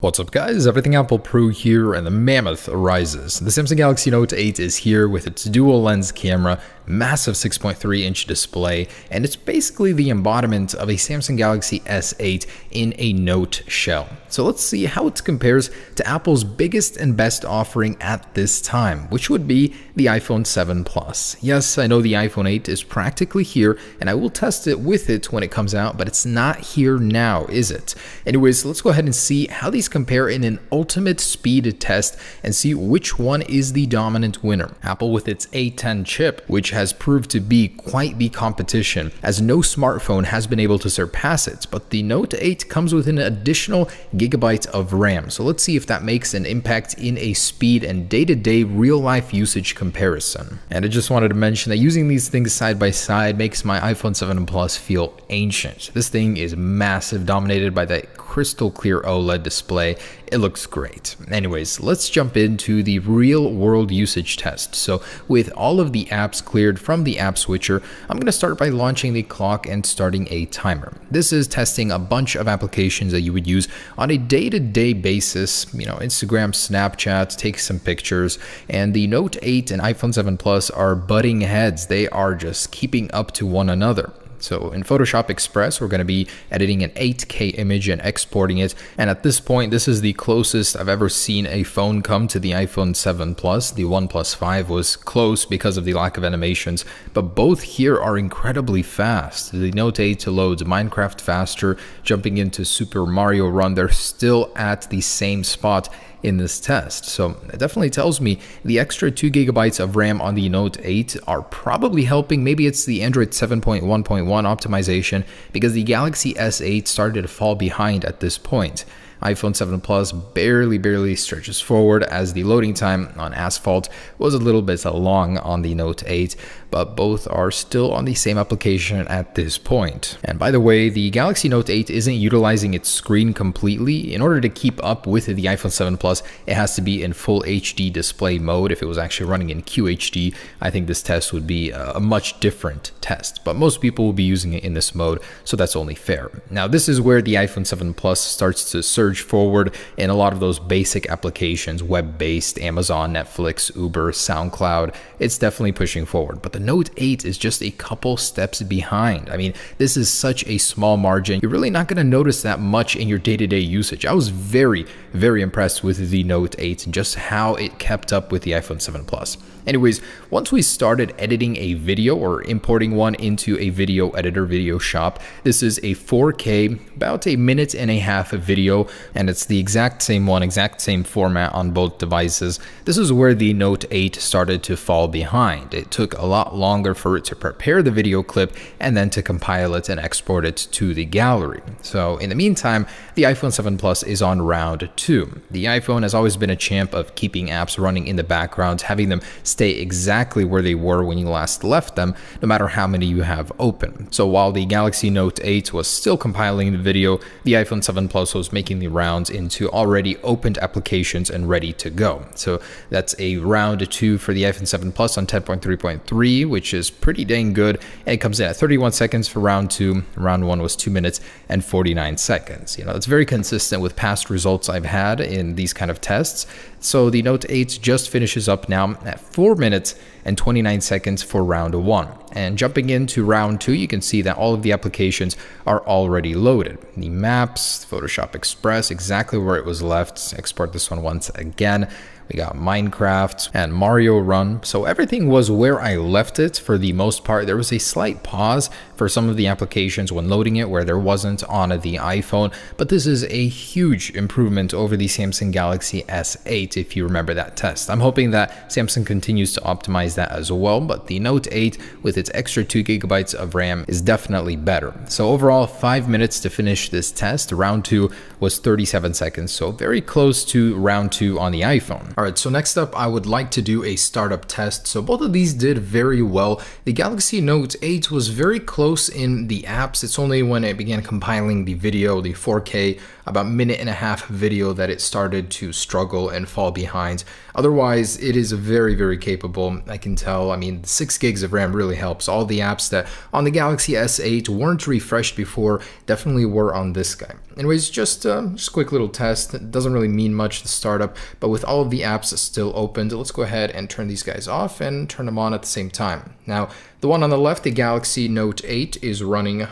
What's up guys, Everything Apple Pro here, and the mammoth arises. The Samsung Galaxy Note 8 is here with its dual lens camera, massive 6.3-inch display, and it's basically the embodiment of a Samsung Galaxy S8 in a Note shell. So let's see how it compares to Apple's biggest and best offering at this time, which would be the iPhone 7 Plus. Yes, I know the iPhone 8 is practically here, and I will test it with it when it comes out, but it's not here now, is it? Anyways, let's go ahead and see how these compare in an ultimate speed test and see which one is the dominant winner. Apple with its A10 chip, which has proved to be quite the competition, as no smartphone has been able to surpass it, but the Note 8 comes with an additional gigabyte of RAM. So let's see if that makes an impact in a speed and day-to-day real-life usage comparison. And I just wanted to mention that using these things side by side makes my iPhone 7 Plus feel ancient. This thing is massive, dominated by that crystal clear OLED display. It looks great. Anyways, let's jump into the real world usage test. So with all of the apps cleared from the app switcher, I'm going to start by launching the clock and starting a timer. This is testing a bunch of applications that you would use on a day-to-day basis, Instagram, Snapchat, take some pictures, and the Note 8 and iPhone 7 Plus are butting heads. They are just keeping up to one another. So in Photoshop Express, we're going to be editing an 8K image and exporting it. And at this point, this is the closest I've ever seen a phone come to the iPhone 7 Plus. The OnePlus 5 was close because of the lack of animations, but both here are incredibly fast. The Note 8 loads Minecraft faster, jumping into Super Mario Run. They're still at the same spot in this test. So it definitely tells me the extra 2 gigabytes of RAM on the Note 8 are probably helping. Maybe it's the Android 7.1.1 optimization, because the Galaxy S8 started to fall behind at this point. iPhone 7 Plus barely stretches forward, as the loading time on Asphalt was a little bit long on the Note 8, but both are still on the same application at this point. And by the way, the Galaxy Note 8 isn't utilizing its screen completely. In order to keep up with the iPhone 7 Plus, it has to be in full HD display mode. If it was actually running in QHD, I think this test would be a much different test, but most people will be using it in this mode, so that's only fair. Now, this is where the iPhone 7 Plus starts to surge forward in a lot of those basic applications, web-based, Amazon, Netflix, Uber, SoundCloud. It's definitely pushing forward, but the Note 8 is just a couple steps behind. I mean, this is such a small margin. You're really not going to notice that much in your day-to-day usage. I was very impressed with the Note 8 and just how it kept up with the iPhone 7 Plus. Anyways, once we started editing a video or importing one into a video editor, Video Shop, this is a 4K, about a minute and a half of video, and it's the exact same format on both devices. This is where the Note 8 started to fall behind. It took a lot longer for it to prepare the video clip and then to compile it and export it to the gallery. So in the meantime, the iPhone 7 Plus is on round 2. The iPhone has always been a champ of keeping apps running in the background, having them stay exactly where they were when you last left them, no matter how many you have open. So while the Galaxy Note 8 was still compiling the video, the iPhone 7 Plus was making the rounds into already opened applications and ready to go. So that's a round 2 for the iPhone 7 Plus on 10.3.3, which is pretty dang good. And it comes in at 31 seconds for round 2. Round 1 was 2 minutes and 49 seconds. It's very consistent with past results I've had in these kind of tests. So the Note 8 just finishes up now at 4 minutes and 29 seconds for round 1. And jumping into round 2, you can see that all of the applications are already loaded. The Maps, Photoshop Express, exactly where it was left. Export this one once again. We got Minecraft and Mario Run. So everything was where I left it for the most part. There was a slight pause for some of the applications when loading it where there wasn't on the iPhone, but this is a huge improvement over the Samsung Galaxy S8 if you remember that test. I'm hoping that Samsung continues to optimize that as well, but the Note 8 with its extra 2 gigabytes of RAM is definitely better. So overall, 5 minutes to finish this test. Round 2 was 37 seconds, so very close to round 2 on the iPhone. Alright, so next up, I would like to do a startup test. So both of these did very well. The Galaxy Note 8 was very close close in the apps. It's only when it began compiling the video, the 4K, about minute and a half video, that it started to struggle and fall behind. Otherwise, it is very, very capable. I can tell. I mean, 6 gigs of RAM really helps. All the apps that on the Galaxy S8 weren't refreshed before definitely were on this guy. Anyways, just a quick little test. It doesn't really mean much to startup, but with all of the apps still opened, let's go ahead and turn these guys off and turn them on at the same time. Now, the one on the left, the Galaxy Note 8, is running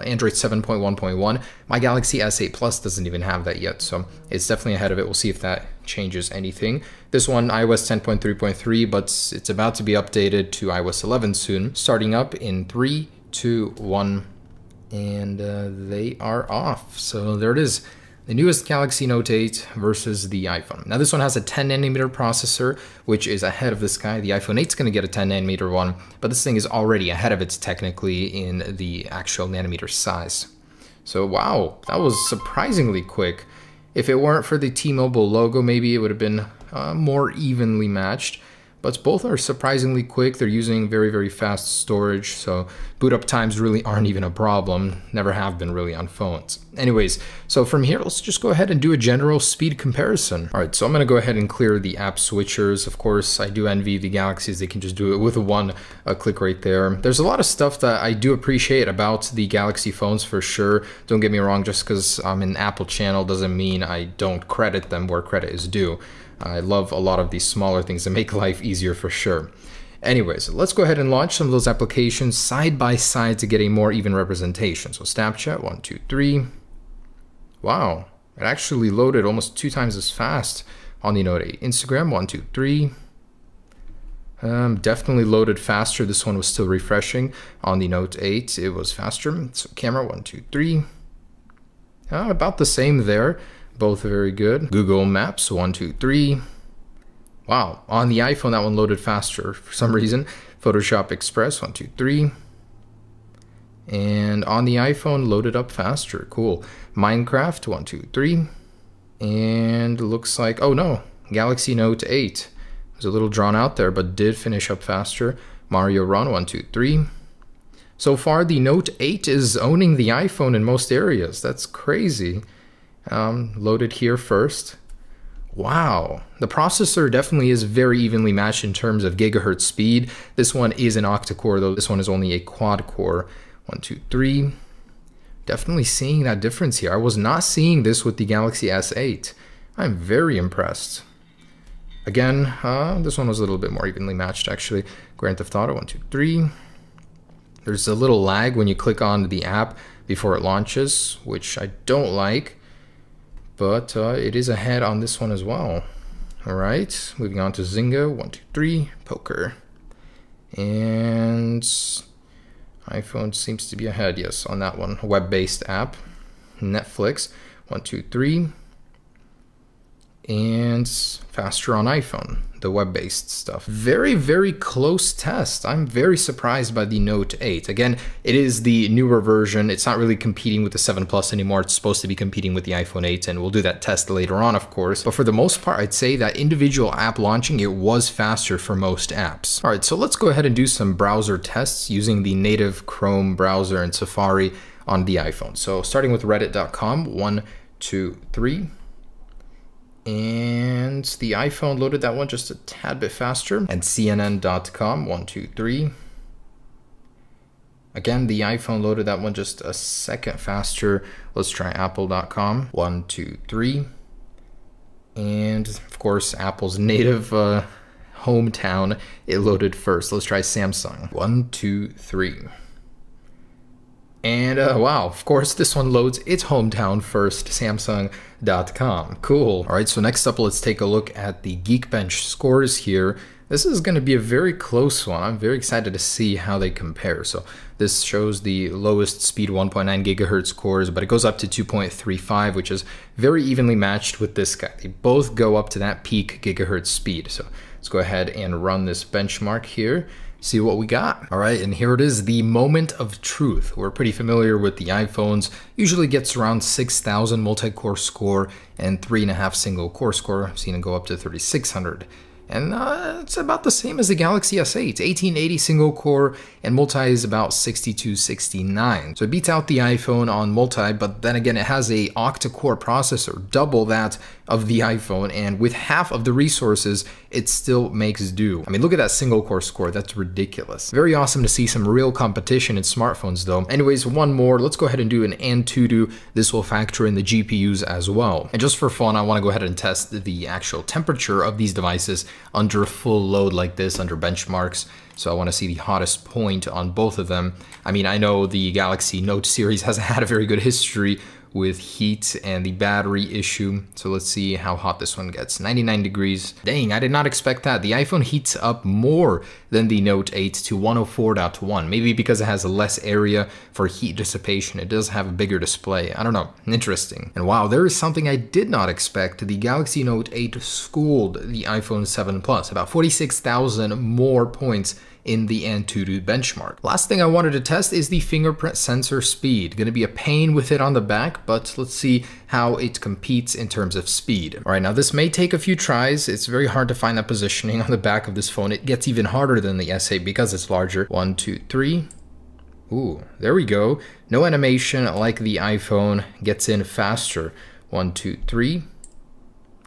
Android 7.1.1. My Galaxy S8 Plus doesn't even have that yet, so it's definitely ahead of it. We'll see if that changes anything. This one, iOS 10.3.3, but it's about to be updated to iOS 11 soon. Starting up in 3, 2, 1, and they are off. So there it is. The newest Galaxy Note 8 versus the iPhone. Now this one has a 10nm processor, which is ahead of this guy. The iPhone 8 is going to get a 10nm one, but this thing is already ahead of it technically in the actual nanometer size. So wow, that was surprisingly quick. If it weren't for the T-Mobile logo, maybe it would have been more evenly matched. But both are surprisingly quick. They're using very, very fast storage, so boot up times really aren't even a problem. Never have been really on phones. Anyways, so from here, let's just go ahead and do a general speed comparison. All right, so I'm gonna go ahead and clear the app switchers. Of course, I do envy the Galaxies. They can just do it with one click right there. There's a lot of stuff that I do appreciate about the Galaxy phones for sure. Don't get me wrong, just because I'm an Apple channel doesn't mean I don't credit them where credit is due. I love a lot of these smaller things that make life easier for sure. Anyways, let's go ahead and launch some of those applications side by side to get a more even representation. So Snapchat, 1, 2, 3. Wow, it actually loaded almost 2 times as fast on the Note 8. Instagram, 1, 2, 3. Definitely loaded faster. This one was still refreshing. On the Note 8, it was faster. So camera, 1, 2, 3. About the same there. Both very good. Google Maps, 1, 2, 3. Wow, on the iPhone, that one loaded faster for some reason. Photoshop Express, 1, 2, 3. And on the iPhone, loaded up faster. Cool. Minecraft, 1, 2, 3. And looks like, oh no, Galaxy Note 8. It was a little drawn out there, but did finish up faster. Mario Run, 1, 2, 3. So far, the Note 8 is owning the iPhone in most areas. That's crazy. Loaded here first. Wow, the processor definitely is very evenly matched in terms of gigahertz speed. This one is an octa-core, though this one is only a quad-core. 1, 2, 3. Definitely seeing that difference here. I was not seeing this with the Galaxy S8. I'm very impressed. Again, this one was a little bit more evenly matched, actually. Grand Theft Auto, 1, 2, 3. There's a little lag when you click on the app before it launches, which I don't like. But it is ahead on this one as well. All right, moving on to Zynga, 1, 2, 3, poker. And iPhone seems to be ahead, yes, on that one. Web-based app, Netflix, 1, 2, 3. And faster on iPhone, the web-based stuff. Very, very close test. I'm very surprised by the Note 8. Again, it is the newer version. It's not really competing with the 7 Plus anymore. It's supposed to be competing with the iPhone 8, and we'll do that test later on, of course. But for the most part, I'd say that individual app launching, it was faster for most apps. All right, so let's go ahead and do some browser tests using the native Chrome browser and Safari on the iPhone. So starting with reddit.com, 1, 2, 3. And the iPhone loaded that one just a tad bit faster. And CNN.com, 1, 2, 3. Again, the iPhone loaded that one just a second faster. Let's try Apple.com, 1, 2, 3. And of course, Apple's native hometown, it loaded first. Let's try Samsung, 1, 2, 3. And wow, of course, this one loads its hometown first, Samsung.com. Cool. All right, so next up, let's take a look at the Geekbench scores here. This is going to be a very close one. I'm very excited to see how they compare. So this shows the lowest speed 1.9 gigahertz cores, but it goes up to 2.35, which is very evenly matched with this guy. They both go up to that peak gigahertz speed. So let's go ahead and run this benchmark here. See what we got. All right, and here it is, the moment of truth. We're pretty familiar with the iPhones. Usually gets around 6,000 multi-core score and 3.5 single core score. I've seen it go up to 3,600. And it's about the same as the Galaxy S8, 1880 single core, and multi is about 6269. So it beats out the iPhone on multi, but then again, it has a octa-core processor, double that of the iPhone, and with half of the resources, it still makes do. I mean, look at that single core score, that's ridiculous. Very awesome to see some real competition in smartphones though. Anyways, one more, let's go ahead and do an Antutu. This will factor in the GPUs as well. And just for fun, I want to go ahead and test the actual temperature of these devices under full load like this, under benchmarks. So I want to see the hottest point on both of them. I mean, I know the Galaxy Note series hasn't had a very good history with heat and the battery issue. So let's see how hot this one gets. 99 degrees. Dang, I did not expect that. The iPhone heats up more than the Note 8 to 104.1. Maybe because it has less area for heat dissipation. It does have a bigger display. I don't know. Interesting. And wow, there is something I did not expect. The Galaxy Note 8 schooled the iPhone 7 Plus. About 46,000 more points in the Antutu benchmark. Last thing I wanted to test is the fingerprint sensor speed. Gonna be a pain with it on the back, but let's see how it competes in terms of speed. All right, now this may take a few tries. It's very hard to find that positioning on the back of this phone. It gets even harder than the S8 because it's larger. 1, 2, 3. Ooh, there we go. No animation like the iPhone. Gets in faster. 1, 2, 3.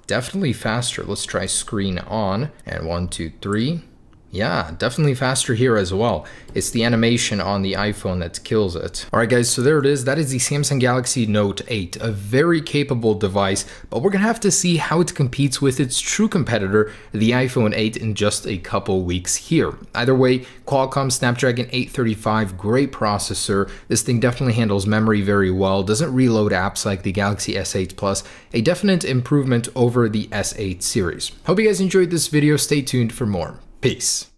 Definitely faster. Let's try screen on. And 1, 2, 3. Yeah, definitely faster here as well. It's the animation on the iPhone that kills it. All right, guys, so there it is. That is the Samsung Galaxy Note 8, a very capable device, but we're gonna have to see how it competes with its true competitor, the iPhone 8, in just a couple weeks here. Either way, Qualcomm Snapdragon 835, great processor. This thing definitely handles memory very well, doesn't reload apps like the Galaxy S8 Plus, a definite improvement over the S8 series. Hope you guys enjoyed this video. Stay tuned for more. Peace.